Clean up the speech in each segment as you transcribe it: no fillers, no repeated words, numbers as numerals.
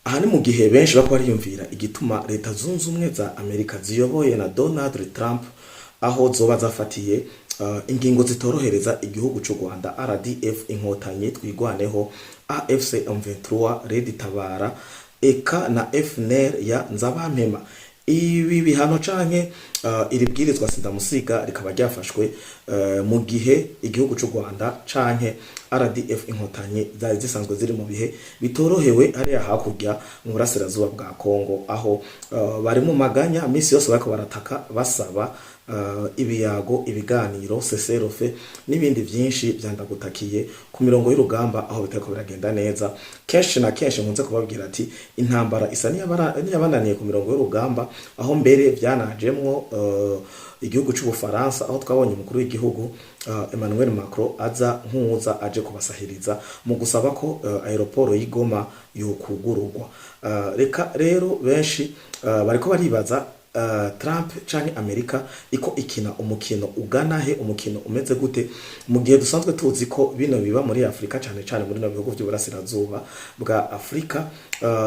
aha ni mu gihe benshi bako bariyumvira igituma leta zunze ubumwe za Amerika ziyoboye na Donald Trump aho zoba zafatiye ingingo zitorohereza igihugu cy'u Rwanda RDF inkotanyi twigwaneho AFC M23 Red Tabara eka na FNL ya Nzabampema. Ibi bihano canke iri bwirizwa sindamusiga rikaba ryafashwe mu gihe igihugu cy'u Rwanda canke RDF inkotanyi zari zisanzwe ziri mu bihe bitorohewe hariya hakurya mu burasirazuba bwa Kongo, aho bari mu maganya misi yose bariko barataka basaba ibiyago, ibiganiro, seserofe n'ibindi byinshi byandagutakiye ku mirongo y'urugamba aho bitariko biragenda neza. Kenshi na kenshi nkunze kubabwira ati intambara isa niyabananiye ku mirongo y'urugamba, aho mbere byanajemwo igihugu cy'u Bufaransa aho twabonye umukuru w'igihugu Emmanuel Macron aza nkuza aje kubasahiriza mu gusaba ko aeroport y'Igoma yokugururwa. Reka rero benshi bariko baribaza Trump canke Amerika iko ikina umukino ugana he, umukino umeze gute mu gihe dusanzwe tuzi ko bino biba muri Afrika cane muri no bihugu by'uburasirazuba bwa Afrika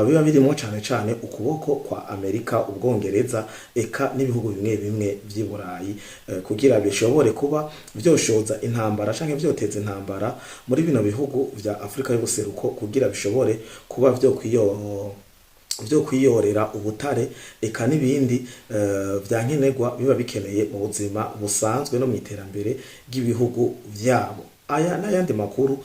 biba birimo cane ukuboko kwa Amerika, Ubwongereza eka n'ibihugu bimwe bimwe by'i Burayi kugira bishobore kuba vyoshoza intambara canke vyoteza intambara muri bino bihugu vya Afrika y'ubuseruko kugira bishobore kuba vyo kwiyorera ubutare eka n'ibindi vyankenerwa biba bikeneye mu buzima busanzwe no mu iterambere ry'ibihugu vyabo. Aya n'ayandi makuru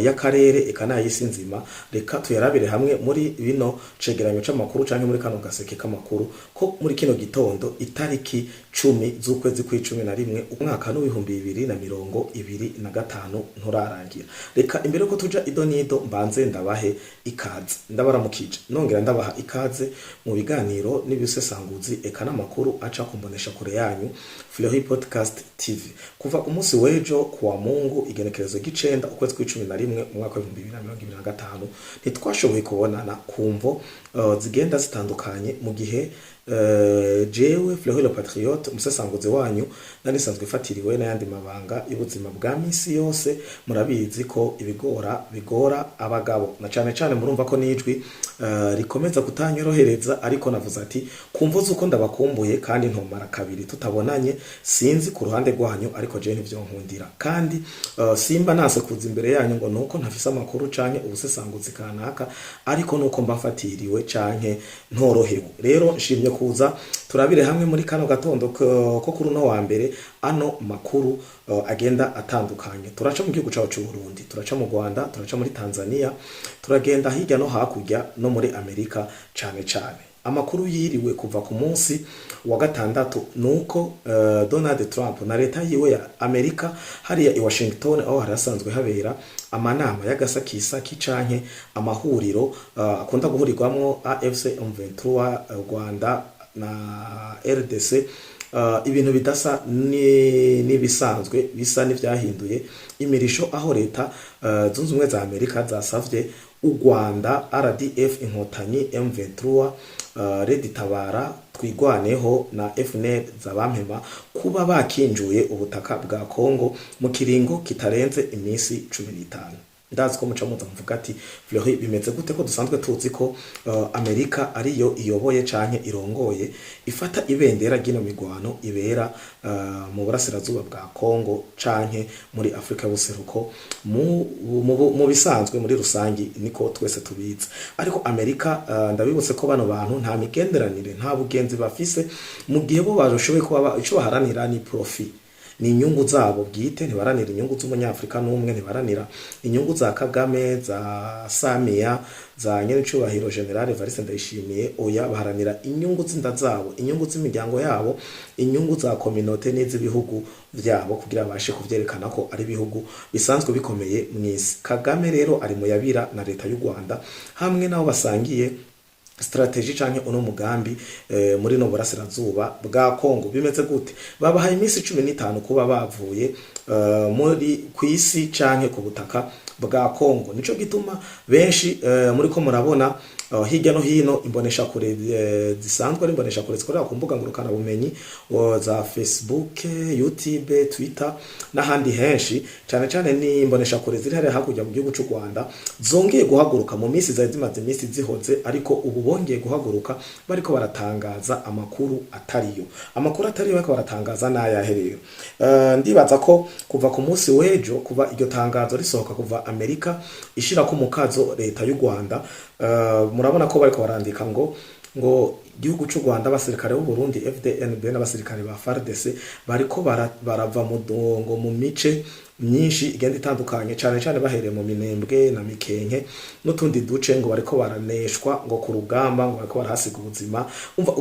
y'akarere eka n'ay'isi nzima reka tuyarabire hamwe muri bino cegeranyo c'amakuru canke muri kano gaseke k'amakuru ko muri kino gitondo itariki 10 z'ukwezi kwa11 umwaka w'2025 nturarangira. Reka imbere ko tuja idonido mbanze ndabahe ikaze, ndabaramukije nongera ndabaha ikaze mu biganiro n'ibisesanguzi eka n'amakuru aca kumbonesha kure yanyu Fleury Podcast TV kuva umunsi wejo kuwa Mungu igenekerezo gicenda ukwezi kwa11 umwaka wa 2025 ntitwashoboye kubonana kumvo zigenda zitandukanye mu gihe jewe Fleury le Patriote umusesanguzi wanyu nanisanzwe fatiriwe n'ayandi mabanga y'ubuzima bwa misi yose. Murabizi ko bigora abagabo na cane murumva ko nijwi rikomeza kutanyorohereza, ariko navuze ati kumvo zuko ndabakumbuye kandi ntomara kabiri tutabonanye, sinzi ku ruhande rwanyu ariko je nivyo nkundira kandi simba nase kuza imbere yanyu ngo nuko ntafise amakuru canke ubusesanguzi kanaka, ariko nuko mbafatiriwe canke ntorohewe. Rero nshimye kuza turabire hamwe muri kano gatondo ko kuri no wa mbere ano makuru agenda atandukanye. Turaca mu gihugu cyacu Burundi, turaca mu Rwanda, turaca muri Tanzania, turagenda hirya no hakurya no muri Amerika cane. Amakuru yiriwe kuva ku munsi wa gatandatu nuko Donald Trump na leta yiwe ya Amerika hariya i Washington aho harasanzwe habera amanama y'agasakisaki canke amahuriro akunda guhurirwamwo AFC M23 Rwanda na RDC. Ibintu bidasa n'ibisanzwe bisa n'ivyahinduye imirisho, aho leta zunze ubumwe za Amerika zasavye u Rwanda RDF inkotanyi M23 Red Tabara twigwaneho na FNL Nzabampema kuba bakinjuye ubutaka bwa Kongo mu kiringo kitarenze imisi 15. Ndazi ko muca muza mvuga ati Fleury bimeze gute ko dusanzwe tuzi ko Amerika ariyo iyoboye canke irongoye ifata ibendera gino migwano ibera mu burasirazuba bwa Kongo canke muri Afrika y'ubuseruko mu bisanzwe muri rusangi niko twese tubizi. Ariko Amerika ndabibutse ko bano bantu nta migenderanire nta bugenzi bafise mu gihe bo barushoboye kuba ico baharanira ni profit, ni inyungu zabo bwite, ntibaranira inyungu z'umunyafrika n'umwe, ntibaranira inyungu za Kagame, za Samia, za Nyenicubahiro General Evariste Ndayishimiye. Oya, baharanira inyungu z'inda zabo, inyungu z'imiryango yabo, inyungu za communauté n'iz'ibihugu vyabo kugira bashe kuvyerekana ko ari bihugu bisanzwe bikomeye mw'isi. Kagame rero ari mu yabira na leta y'u Rwanda hamwe nabo basangiye strategy canke uno mugambi muri no burasirazuba bwa Kongo. Bimeze gute? Babahaye imisi 15 kuba bavuye muri kwisi canke ku butaka bwa Kongo. Nico gituma benshi muri ko murabona hirya no hino imbonesha kure zisanzwe ari imbonesha kure zikorera ku mbuga ngurukana bumenyi za Facebook, YouTube, Twitter n'ahandi henshi, cyane cyane ni imbonesha kure ziri hariya hakurya mu gihugu cy'u Rwanda zongeye guhaguruka mu minsi zari zimaze iminsi zihoze, ariko ubu bongeye guhaguruka bariko baratangaza amakuru atariyo. Amakuru atariyo bariko baratangaza n'ayahe rero? Ndibaza ko kuva ku munsi w'ejo, kuva iryo tangazo risohoka, kuva Amerika ishira ku mukazo leta y'u Rwanda, murabona ko bariko barandika ngo igihugu cy'u Rwanda, abasirikare b'u Burundi FDNB n'abasirikare ba FARDC bariko barava mu dongo mu mice myinshi igenda itandukanye, cyane cyane bahereye mu Minembwe na Mikenke n'utundi duce, ngo bariko baraneshwa ngo ku rugamba, ngo bariko barahasiga ubuzima. Umva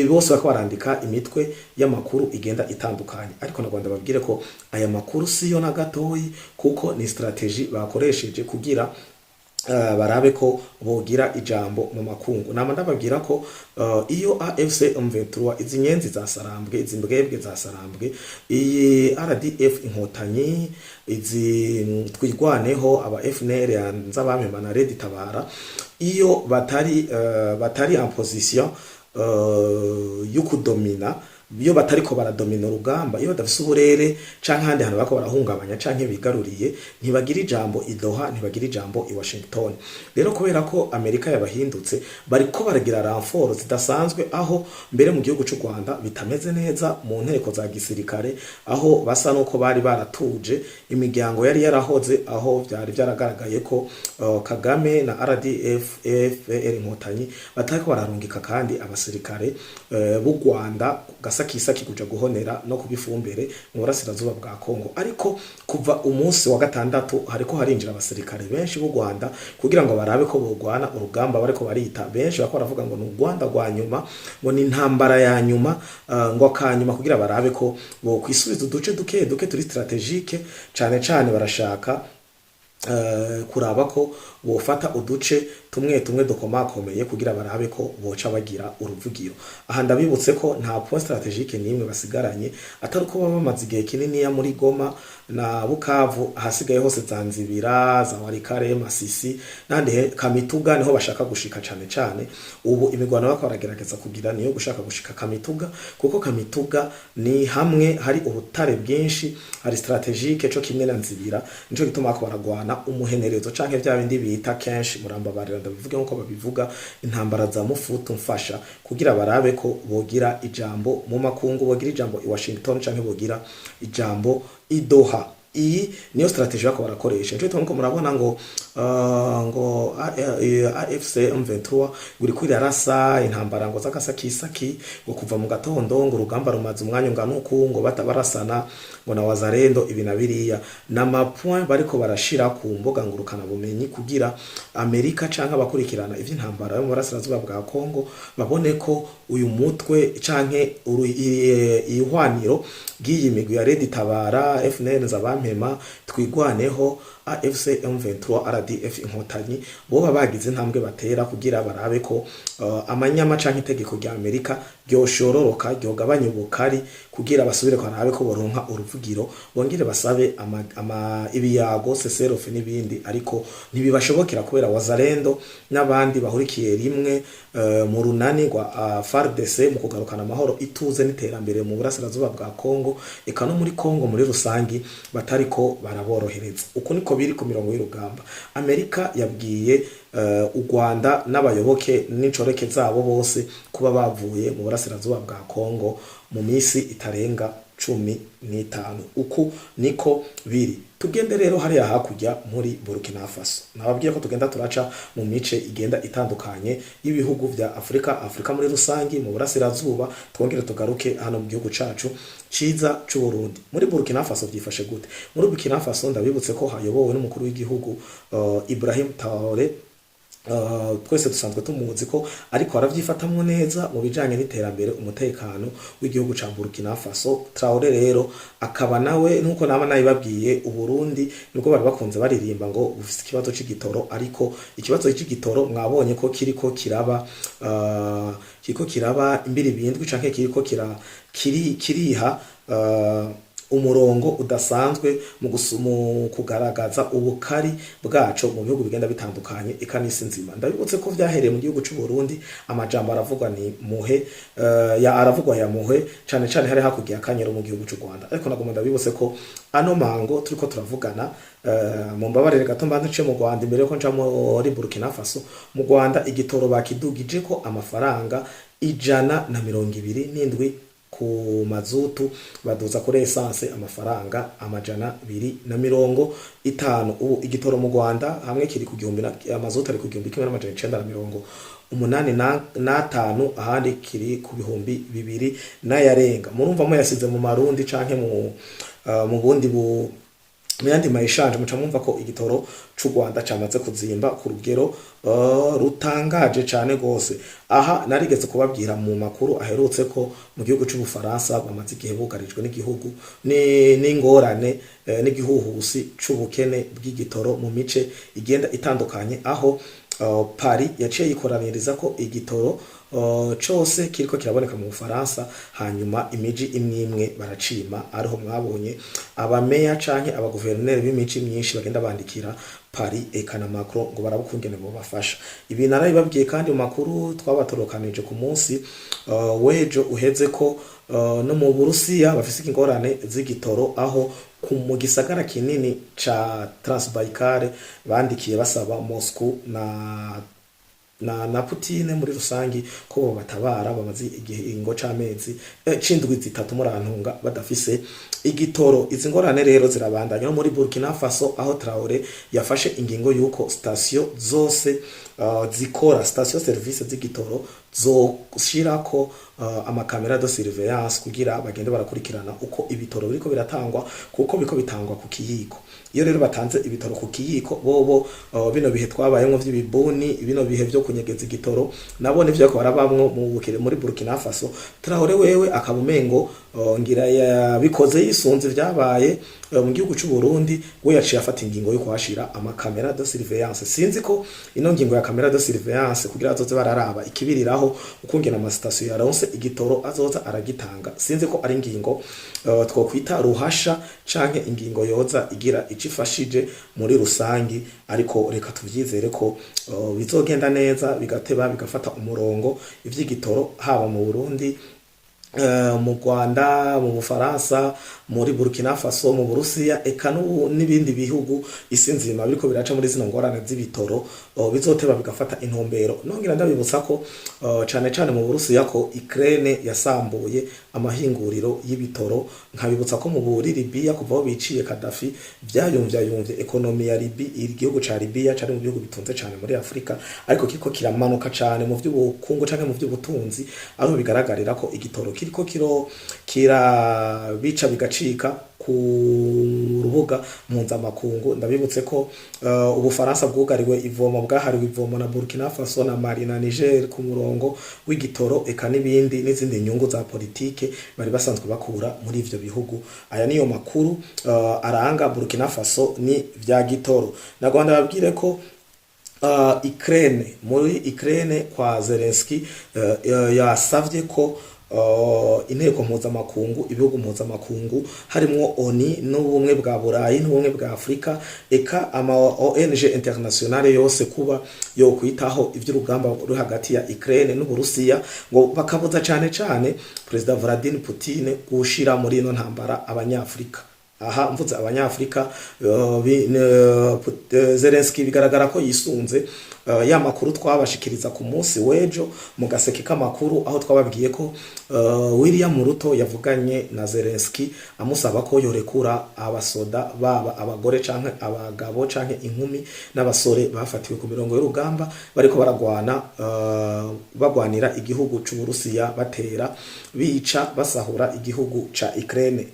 bose bariko barandika imitwe y'amakuru igenda itandukanye, ariko nagwanda babwire ko aya makuru siyo na gatoyi, kuko ni strategy bakoresheje kugira barabe ko bogira ijambo mu makungu. Nama ndababwira ko iyo AFC M23 izi nyenzi za Sarambwe, izi mbwebwe za Sarambwe, iyi RDF inkotanyi, izi twirwaneho aba FNL yanza bamema na Red Tabara, iyo batari en position yo kudomina, iyo batariko baradomina urugamba, iyo badafise uburere canke handi hantu bako barahungabanya canke bigaruriye, ntibagira ijambo i Doha, ntibagira ijambo i Washington. Rero kubera ko Amerika yabahindutse, bariko baragira renfort zidasanzwe, aho mbere mu gihugu cy'u Rwanda bitameze neza mu nteko za gisirikare, aho basa nuko bari baratuje imiryango yari yarahoze, aho byari byaragaragaye ko Kagame na RDF FPR inkotanyi batariko bararungika kandi abasirikare b'u Rwanda gasakisaki kuja guhonera no kubifumbere mu burasirazuba bwa Kongo. Ariko kuva umunsi wa gatandatu hariko harinjira abasirikare benshi b'u Rwanda kugira ngo barabe ko bogwana urugamba bariko barita. Benshi bako baravuga ngo n'u Rwanda rwa nyuma, ngo ni intambara ya nyuma, ngo akanyuma kugira barabe ko bo kwisubiza uduce duke duke turi strategique, cyane cyane barashaka kuraba ko bofata uduce tumwe tumwe dukomakomeye kugira barabe ko boca bagira uruvugiro. Aha ndabibutse ko nta point strategique nimwe basigaranye, atari ko baba bamaze igihe kinini ya muri Goma na Bukavu, ahasigaye hose Zanzibira, za Warikare, Masisi nande Kamituga niho bashaka gushika cyane cyane. Ubu imigwano bako baragerageza kugira niyo gushaka gushika Kamituga, kuko Kamituga ni hamwe hari ubutare bwinshi, hari strategique cyo kimwe na Nzibira, nico gituma ko baragwana umuhenerezo canke vya bindi bita kenshi muramba barira ndabivuge nko babivuga intambara za mufutu mfasha, kugira barabe ko bogira ijambo mu makungu, bogira ijambo i Washington canke bogira ijambo i Doha. Iyi niyo strategy bako barakoresha. Nico gituma ko murabona ngo AFC M23 guri kwirarasa intambara ngo zakasakisaki, ngo kuva mu gatondo ngo urugamba rumaze umwanya nganuku, ngo batabarasana ngo na Wazarendo ibi na biriya nama point bariko barashira ku mboga ngurukana bumenyi, kugira Amerika canke abakurikirana ivy'intambara yo mu burasirazuba bwa Kongo babone ko uyu mutwe canke ihwaniro giyi migwi ya Red Tabara, FNL zabampema, twigwaneho, AFC M23, RDF inkotanyi boba bagize intambwe batera kugira barabe ko amanyama canke itegeko rya Amerika ryoshororoka, ryogabanya ubukari, kugira basubire ko barabe ko boronka uruvugiro, bongere basabe ibiyago seserofe n'ibindi. Ariko ntibibashobokera kubera Wazarendo n'abandi bahurikiye rimwe mu runani rwa FARDC mu kugarukana amahoro, ituze n'iterambere mu burasirazuba bwa Kongo, eka no muri Kongo muri rusangi batariko baraborohereza. Uko niko biri ku mirongo y'urugamba. Amerika yabwiye u Rwanda n'abayoboke n'incoreke zabo bose kuba bavuye mu burasirazuba bwa Kongo mu misi itarenga 15. Uku niko biri. Tugende rero hariya hakurya muri Burkina Faso. Nababwiye ko tugenda turaca mu mice igenda itandukanye y'ibihugu vya Afrika muri rusangi, mu burasirazuba, twongere tugaruke hano mu gihugu cacu ciza c'u Burundi. Muri Burkina Faso byifashe gute? Muri Burkina Faso ndabibutse ko hayobowe n'umukuru w'igihugu Ibrahim Traoré. Twese dusanzwe tumuzi ko ariko aravyifatamwe neza mu bijanye n'iterambere, umutekano w'igihugu ca Burkina Faso. Traoré rero akaba nawe nuko nama nayibabwiye, Uburundi nubwo bari bakunze baririmba ngo bufise ikibazo c'igitoro, ariko ikibazo c'igitoro mwabonye ko kiriko kiraba imbiri bindwi canke kiriko kiriha umurongo udasanzwe mu kugaragaza ubukari bwaco mu bihugu bigenda bitandukanye eka n'isi nzima. Ndabibutse ko vyahereye mu gihugu c'u Burundi, amajambo aravugwa ni muhe, aravugwa ya muhe cane cane hari hakurya akanyero mu gihugu c'u Rwanda. Ariko nagomba ndabibutse ko ano mango turiko turavugana, mu mbabarire gato mbanze nce mu Rwanda imbere yuko nca muri Burkina Faso. Mu Rwanda igitoro bakidugije ko amafaranga 127 ku mazutu, baduza kuri essence amafaranga 250. Ubu igitoro mu Rwanda hamwe kiri ku gihumbi, amazutu ari ku 1985, ahandi kiri ku bihumbi 2 n'ayarenga. Murumva mo yasize mu marundi canke mu bundi muyandi mayishanje, muca mwumva ko igitoro c'u Rwanda camaze kuzimba ku rugero rutangaje cane gose. Aha narigeze kubabwira mu makuru aherutse ko mu gihugu c'Ubufaransa bamaze igihe bugarijwe n'igihugu n'ingorane n'igihuhusi c'ubukene bw'igitoro mu mice igenda itandukanye, aho Paris yaciye yikoraniriza ko igitoro cose kiriko kiraboneka mu Bufaransa, hanyuma imiji imwe baracima. Ariho mwabonye abameya canke abaguverineri b'imici myinshi bagenda bandikira Paris eka na Macron ngo barabukungene bo bafasha. Ibi narabibabwiye kandi mu makuru twabatorokanije ku munsi wejo uheze ko no mu Burusiya bafise ingorane z'igitoro, aho mu gisagara kinini ca Transbaikal bandikiye basaba Moscow na Putin muri rusangi ko batabara, bamaze igihe ingo c'amezi c'indwi zitatu murantunga badafise igitoro. Izi ngorane rero zirabandanya no muri Burkina Faso, aho Traoré yafashe ingingo yuko station zose zikora station service z'igitoro zoshirako amakamera de surveillance kugira bagende barakurikirana uko ibitoro biriko biratangwa, kuko biko bitangwa ku kiyiko. Iyo rero batanze ibitoro ku kiyiko, bobo bino bihe twabayemwo vy'ibibuni, bino bihe vyo kunyegeza igitoro, nabo nivyo ko barabamwo muri Burkina Faso. Traoré wewe akabumengo ngira yabikoze yisunze vyabaye mu gihugu c'u Burundi, we yaciye afata ingingo yo kuhashira amakamera de surveillance. Sinzi ko ino ngingo ya kamera de surveillance kugira azoze bararaba ikibiriraho ukungena ama station yaronse igitoro azoza aragitanga. Sinzi ko ari ingingo twokwita ruhasha canke ingingo yoza igira icifashije muri rusangi, ariko reka tuvyizere ko bizogenda neza, bigateba bigafata umurongo ivy'igitoro haba mu Burundi, mu Rwanda, mu Bufaransa, muri Burkina Faso, mu Burusiya eka n'ibindi bihugu isi nzima biriko biraca muri zino ngorane z'ibitoro, bizoteba bigafata intumbero. Nongera ndabibutsa ko cane cane mu Burusiya ko Ukraine yasambuye amahinguriro y'ibitoro, nkabibutsa ko mu Libya kuva aho biciye Gaddafi vyayumvye ekonomi ya Libya, igihugu ca Libya cari mu bihugu bitunze cane muri Afrika, ariko kiriko kiramanuka cane mu vy'ubukungu canke mu vy'ubutunzi, aho bigaragarira ko igitoro kiriko bica bigacika ku rubuga mpuzamakungu. Ndabibutse ko Ubufaransa bwugariwe ivomo, bwahariwe ivomo na Burkina Faso na Mali na Niger ku murongo w'igitoro, eka n'izindi nyungu za politike bari basanzwe bakura muri ivyo bihugu. Aya niyo makuru aranga Burkina Faso ni vya gitoro. Nagomba babwire ko muri Ukraine kwa Zelensky yasavye ko inteko mpuzamakungu, ibihugu mpuzamakungu harimwo ONU n'ubumwe bwa Burayi n'ubumwe bwa Afrika eka ama ONG internationale yose kuba yo kwitaho ivy'urugamba ruri hagati ya Ukraine n'Uburusiya, ngo bakabuza cane cane President Vladimir Putin gushira muri ino ntambara abanyafrika. Aha mvuze abanyafrika, Zelensky bigaragara ko yisunze ya makuru twabashikiriza ku munsi wejo mu gaseke k'amakuru, aho twababwiye ko William Ruto yavuganye na Zelensky amusaba ko yorekura abasoda baba abagore canke abagabo canke inkumi n'abasore bafatiwe ku mirongo y'urugamba bariko bagwanira igihugu c'Uburusiya, batera bica basahura igihugu ca Ukraine.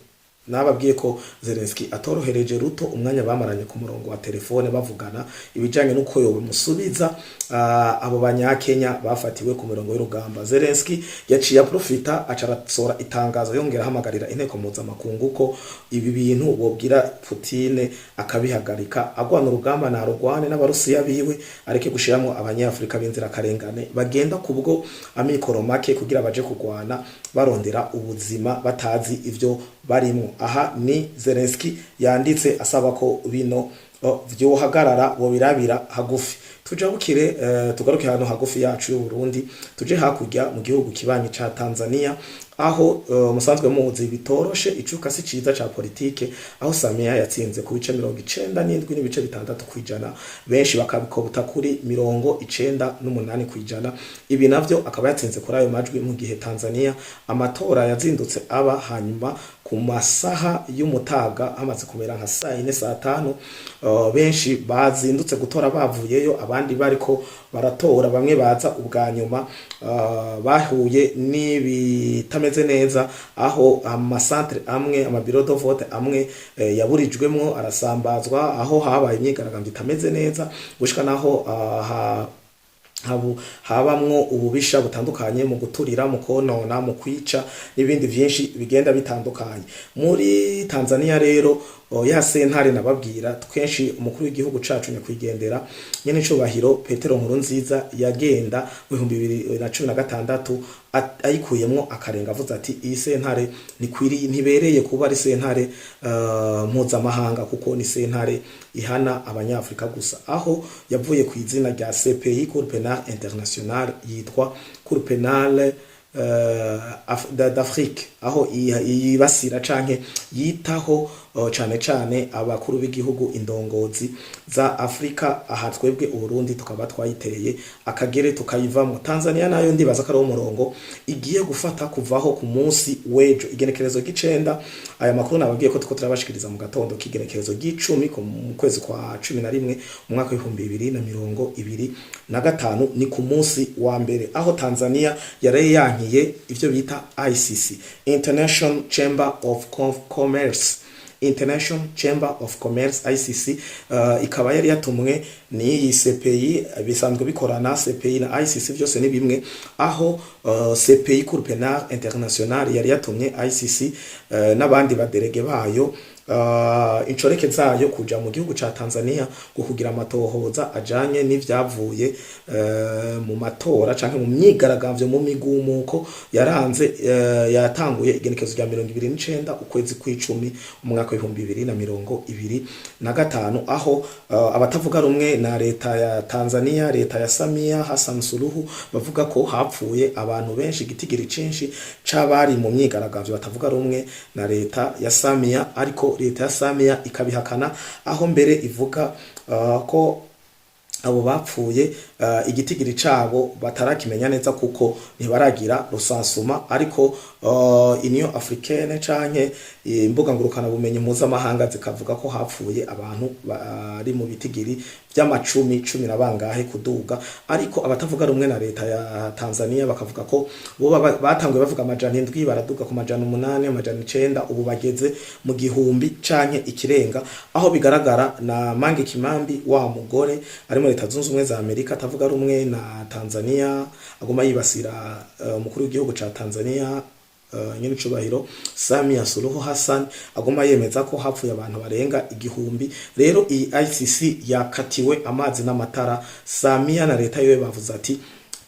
Nababwiye ko Zelensky atorohereje Ruto umwanya bamaranye ku murongo wa telefone bavugana ibijanye nuko yobe musubiza abo banyakenya bafatiwe ku mirongo y'urugamba. Zelensky yaciye profita acaratsora itangazo yongera hamagarira inteko mpuzamakungu ko ibi bintu bobwira Putin akabihagarika, agwana urugamba na rugwane n'abarusiya biwe, areke gushiramo abanyafrika b'inzira karengane bagenda kubwo amikoro make kugira baje kugwana barondera ubuzima batazi ivyo barimo. aha ni Zelensky yanditse asaba ko bino vyohagarara birabira hagufi. Tujabukire tugaruke hano hagufi yacu y'u Burundi, tuje hakurya mu gihugu kibanyi ca Tanzania, aho musanzwe muzi bitoroshe icuka si ciza ca politike, aho Samia yatsinze ku bice 97 n'ibice 6%, benshi bakabikobuta kuri 98%. Ibi navyo akaba yatsinze kuri ayo majwi, mu gihe Tanzania amatora yazindutse aba hanyuma ku masaha y'umutaga hamaze kumera nka saa 4 saa 5, benshi bazindutse gutora bavuyeyo, abandi bariko baratora, bamwe baza ubwa nyuma bahuye n'ibitameze neza, aho amasantre amwe, amabiro de vote amwe yaburijwemwo arasambazwa, aho habaye imyigaragambyo itameze neza, gushika naho habamwo ububisha butandukanye mu guturira, mu konona, mu kwica n'ibindi vyinshi bigenda bitandukanye. Muri Tanzania rero ya sentare nababwira twenshi, umukuru w'igihugu cacu nyakwigendera nyene cubahiro Petero Nkurunziza yagenda mu 2016 ayikuyemwo akarenga, avuze ati iyi sentare ntibereye kuba ari sentare mpuzamahanga, kuko ni sentare ihana abanyafrika gusa, aho yavuye ku izina rya CPI, Cour Penale Internationale, yitwa Cour Penale d'Afrique, aho yibasira canke yitaho cane cane abakuru b'igihugu, indongozi za Afrika. Aha twebwe Uburundi tukaba twayitereye akagere tukayivamo. Tanzania nayo ndibaza ko ari umurongo igiye gufata kuvaho ku munsi wejo igenekerezo g'icenda. Aya makuru nababwiye ko tuko turabashikiriza mu gatondo k'igenekerezo g'10 mu kwezi kwa 11 mu mwaka wa 2025, ni ku munsi wa mbere, aho Tanzania yari yankiye ivyo bita ICC, International Chamber of Commerce, International Chamber of Commerce ICC, ikaba yari yatumwe ni CPI, bisanzwe bikorana CPI na ICC byose ni bimwe, aho CPI Cour Penale Internationale yari yatumye ICC n'abandi baderege bayo incoreke zayo kuja mu gihugu ca Tanzania kugira amatohoza ajanye n'ivyavuye mu matora canke mu myigaragambyo, mu migumuko yaranze yatanguye igenekezo rya 29 ukwezi kw'icumi mu mwaka wa 2025, aho abatavuga rumwe na leta ya Tanzania, leta ya Samia Hassan Suluhu, bavuga ko hapfuye abantu benshi, igitigiri cinshi c'abari mu myigaragambyo batavuga rumwe na leta ya Samia, ariko leta ya Samia ikabihakana, aho mbere ivuga ko abo bapfuye igitigiri cabo batarakimenya neza kuko ntibaragira rusansuma, ariko Union Africaine canke imbuga ngurukana bumenyi mpuzamahanga zikavuga ko hapfuye abantu bari mu bitigiri vy'amacumi 10 nabangahe kuduga, ariko abatavuga rumwe na leta ya Tanzania bakavuga ko bo batangwe bavuga amajana 7 baraduga ku majana 8, amajana 9, ubu bageze mu gihumbi canke ikirenga, aho bigaragara na Mange Kimambi wa mugore ari muri Leta Zunze Ubumwe za Amerika atavuga rumwe na Tanzania, agoma yibasira umukuru w'igihugu ca Tanzania nyene cubahiro Samia Suluhu Hassan, agoma yemeza ko hapfuye abantu barenga igihumbi. Rero iyi ICC yakatiwe amazi n'amatara. Samia na leta yewe bavuze ati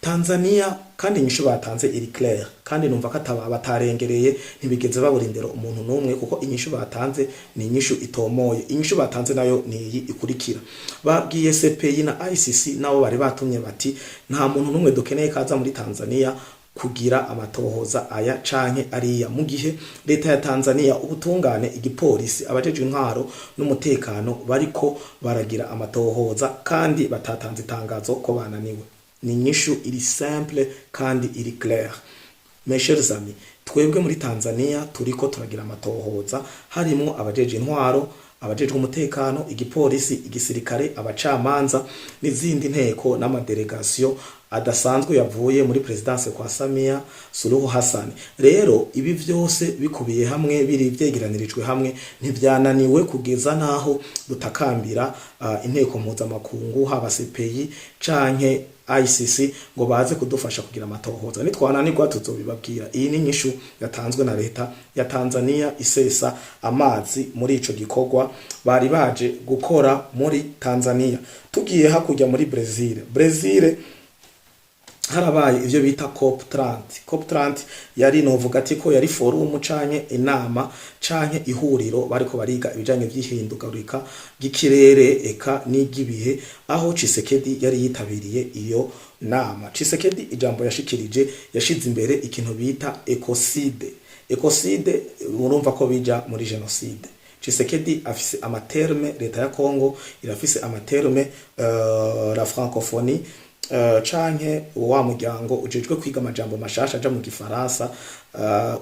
Tanzania, kandi inyishu batanze iri clair, kandi numva ko batarengereye, ntibigeze baburindero umuntu numwe, kuko inyishu batanze ni inyishu itomoye. Inyishu batanze nayo ni iyi ikurikira: babwiye CPI na ICC nabo bari batumye bati nta muntu numwe dukeneye kaza muri Tanzania kugira amatohoza aya canke ariya, mu gihe leta ya Tanzania, ubutungane, igipolisi, abajeje intwaro n'umutekano bariko baragira amatohoza kandi batatanze itangazo ko bananiwe. Ni inyishu iri simple kandi iri clair. Mes chers amis, twebwe muri Tanzania turiko turagira amatohoza, harimo abajeje intwaro, abajeje umutekano, igipolisi, igisirikare, abacamanza n'izindi nteko n'amadelegation adasanzwe yavuye muri presidence kwa Samia Suluhu Hassan. Rero ibi vyose bikubiye hamwe, biri vyegeranirijwe hamwe, ntivyananiwe kugeza naho dutakambira inteko mpuzamakungu, haba CPI canke ICC ngo baze kudufasha kugira amatohoza. Nitwananirwa tuzobibabwira. Iyi ni nyishu yatanzwe na leta ya Tanzania isesa amazi muri ico gikorwa bari baje gukora muri Tanzania. Tugiye hakurya muri Brazil harabaye ivyo bita COP30. COP30 yari novuga ati ko yari forum canke inama canke ihuriro bariko bariga ibijanye vy'ihindagurika ry'ikirere eka n'igibihe, aho Tshisekedi yari yitabiriye iyo nama. Tshisekedi ijambo yashikirije yashize imbere ikintu bita ecocide. Ecocide urumva ko bija muri genocide. Tshisekedi afise amaterme, leta ya Congo irafise amaterme la francophonie canke wa muryango ujejwe kwiga amajambo mashasha aja mu gifaransa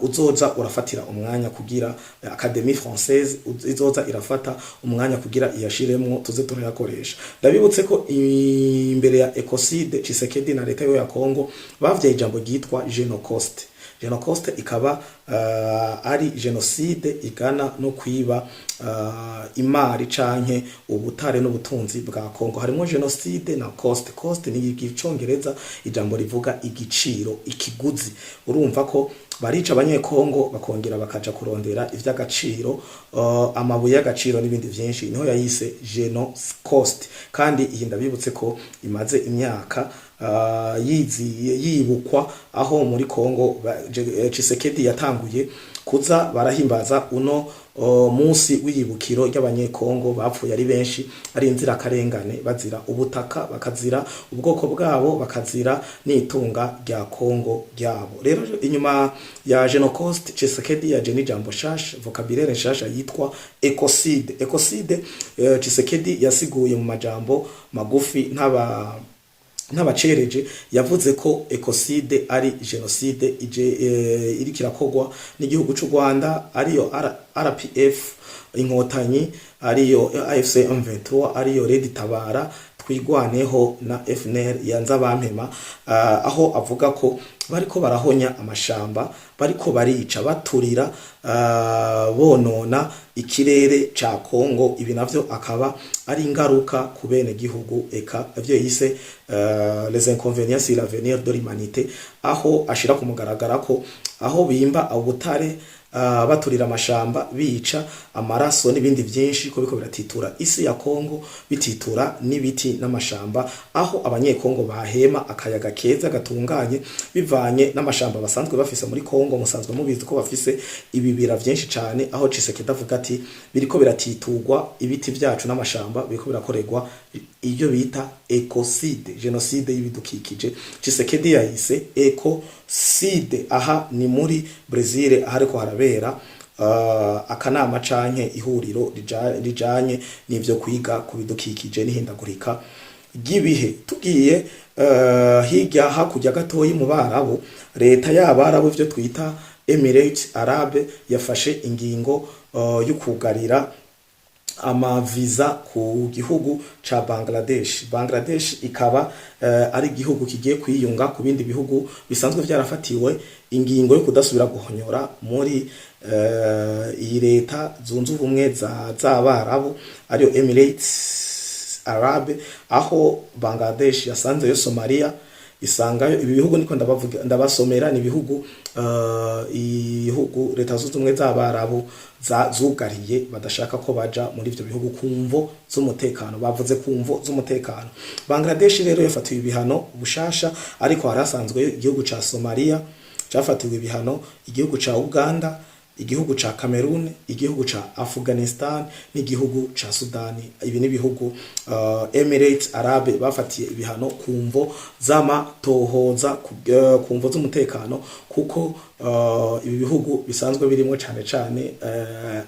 uzoza urafatira umwanya kugira Académie Française izoza irafata umwanya kugira iyashiremwo tuze turayakoresha. Ndabibutse ko imbere ya ecocide Tshisekedi na leta yo ya Congo bavye ijambo ryitwa genocide. Genocide ikaba ari genocide igana no kwiba imari canke ubutare n'ubutunzi bwa Congo. Harimo genocide na cost. Cost ni igicongereza ijambo rivuga igiciro, ikiguzi. Urumva ko barica abanyekongo bakongera bakaja kurondera ivy'agaciro, amabuye y'agaciro n'ibindi vyinshi, niho yayise genocide. Kandi iyi ndabibutse ko imaze imyaka yiziye yibukwa, aho muri Congo Tshisekedi yatanguye kuza barahimbaza uno munsi w'iyibukiro ry'abanyekongo bapfuye ari benshi, ari inzira karengane, bazira ubutaka, bakazira ubwoko bwabo, bakazira n'itunga rya Congo ryabo. Rero inyuma ya genocide Tshisekedi yaje n'ijambo shasha, vocabulaire shasha yitwa ecocide. Ecocide Tshisekedi yasiguye mu majambo magufi n'abacereje, yavuze ko ecocide ari genocide iri kirakogwa n'igihugu cy'u Rwanda, ariyo RPF inkotanyi, ariyo AFC M23, ariyo Red Tabara twigwaneho na FNL yanza bampema, aho avuga ko bariko barahonya amashamba, bariko barica baturira, bonona ikirere ca Congo. Ibi navyo akaba ari ingaruka ku bene gihugu, eka ivyo yise les inconvénients sur l'avenir de l'humanité, aho ashira ku mugaragara ko aho bimba ubutare baturira amashamba, bica amaraso n'ibindi byinshi, ko biko biratitura isi ya Congo, bititura n'ibiti n'amashamba, aho abanyekongo bahema akayaga keza gatunganye bivanye n'amashamba basanzwe bafise muri Congo. Musanzwe mubizi ko bafise ibibira vyinshi cane, aho Tshisekedi avuga ati biriko biratiturwa ibiti vyacu n'amashamba, biriko birakorerwa iyo bita ecocide, genocide y'ibidukikije. Tshisekedi yayise ecocide. Aha ni muri Brazil, ahariko harabera akanama canke ihuriro rijanye n'ivyo kwiga ku bidukikije n'ihindagurika ry'ibihe. Tugiye hirya hakurya gatoyi mu Barabu, leta y'Abarabu ivyo twita Emirates Arabe yafashe ingingo yo kugarira amaviza ku gihugu ca Bangladesh. Bangladesh ikaba ari igihugu kigiye kwiyunga ku bindi bihugu bisanzwe vyarafatiwe ingingo yo kudasubira guhonyora muri iyi leta zunze ubumwe z'Abarabu, ariyo Emirates Arabe, aho Bangladesh yasanze yo Somalia isangayo. Ibi bihugu niko ndabasomera ni bihugu ihugu leta zunze ubumwe z'Abarabu zugariye, badashaka ko baja muri ivyo bihugu kumvo z'umutekano. Bavuze kumvo z'umutekano. Bangladesh rero yafatiwe ibihano bushasha, ariko harasanzwe igihugu ca Somalia cafatiwe ibihano, igihugu ca Uganda, igihugu ca Cameroon, igihugu ca Afghanistan n'igihugu ca Sudani. Ibi ni bihugu Emirates Arabe bafatiye ibihano kumvo z'amatohoza, kumvo z'umutekano, kuko ibi bihugu bisanzwe birimo cane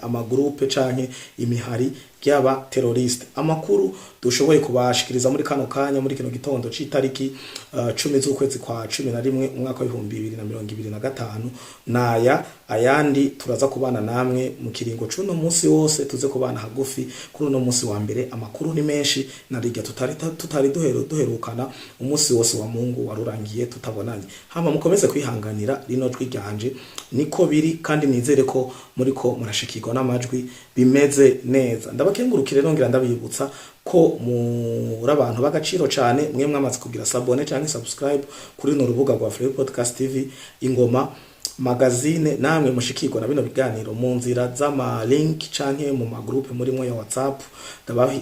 amagroupe canke imihari y'aba terroriste. Amakuru dushoboye kubashikiriza muri kano kanya muri kino gitondo c'itariki 10 z'ukwezi kwa 11 umwaka wa 2025 naya. Ayandi turaza kubana namwe mu kiringo c'uno munsi wose, tuze kubana hagufi kuri uno munsi wa mbere. Amakuru ni menshi, narirya tutari duherukana umunsi wose wa Mungu warurangiye tutabonanye. Hama mukomeze kwihanganira rino jwi ryanje, niko biri, kandi nizere ko muriko murashikirwa n'amajwi bimeze neza. Ndabakengurukire nongera ndabibutsa ko muri abantu bagaciro cyane, mwe mwamaze kugira sabone cyangwa subscribe kuri no rubuga rwa Free Podcast TV Ingoma. magazine namwe mushikirwa na bino biganiro mu nzira z'ama link canke mu magroupe murimo ya WhatsApp.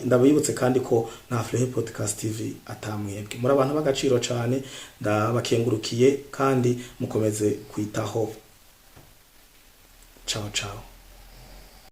Ndabibutse kandi ko na Flehe Podcast TV atamwebwe muri abantu b'agaciro cane, ndabakengurukiye kandi mukomeze kwitaho. Ciao ciao.